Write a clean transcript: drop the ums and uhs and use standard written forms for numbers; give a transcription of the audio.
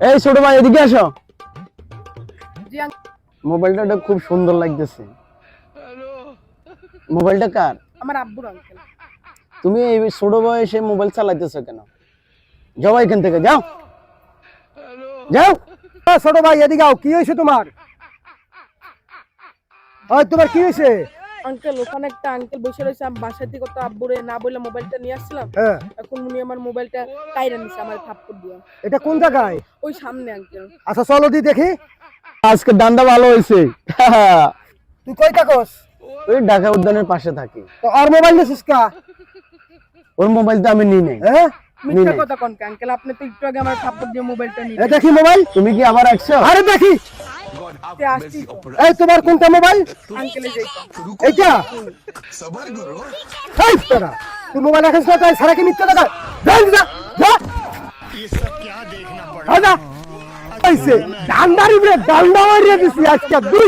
এই ছোট ভাই এদিকে আসো। জি মোবাইলটা খুব সুন্দর লাগতেছে। মোবাইলটা কার? আমার আব্বুর আঙ্কেল। তুমি এই ছোট বয়সে মোবাইল চালাইতেছো কেন? যাও এখান থেকে, যাও যাও। ছোট ভাই এদিকে আও, কি হয়েছে তোমার? তোমার কি হয়েছে? আঙ্কেল ওখানে একটা আঙ্কেল বসে রয়েছে, আমি বাসা থেকে তো আব্বুরে না বলে মোবাইলটা নিয়ে আসছিলাম। হ্যাঁ, এখন উনি আমার মোবাইলটা কাইরা নিছে আমার থাপ্পড় দিয়ে। এটা কোন জায়গায়? ওই সামনে আঙ্কেল। আচ্ছা চলো দি দেখি। আজকে দান্দা ভালো হয়েছে। তুই কই থাকস? ওই ঢাকা উদ্যানের পাশে থাকি। তো আর মোবাইল নিছিস কা? ওর মোবাইলটা আমি নিই নাই। হ্যাঁ, মিথ্যা কথা কোন আঙ্কেল, আপনি তো একটু আগে আমার থাপ্পড় দিয়ে মোবাইলটা নিয়ে দেখি মোবাইল। তুমি কি আবার একশো? আরে দেখি। আসছি তো। এই তোমার কোনটা মোবাইল? আঙ্কেলে যাইতাম। এইটা? এই তোরা, তুই মোবাইল রাখিস না, তাই সারা কি মিথ্যা কথা? যা যা যা। যা। আইছে ডান্ডারি রে ডান্ডা মারিয়ে দিছি আজকে দুই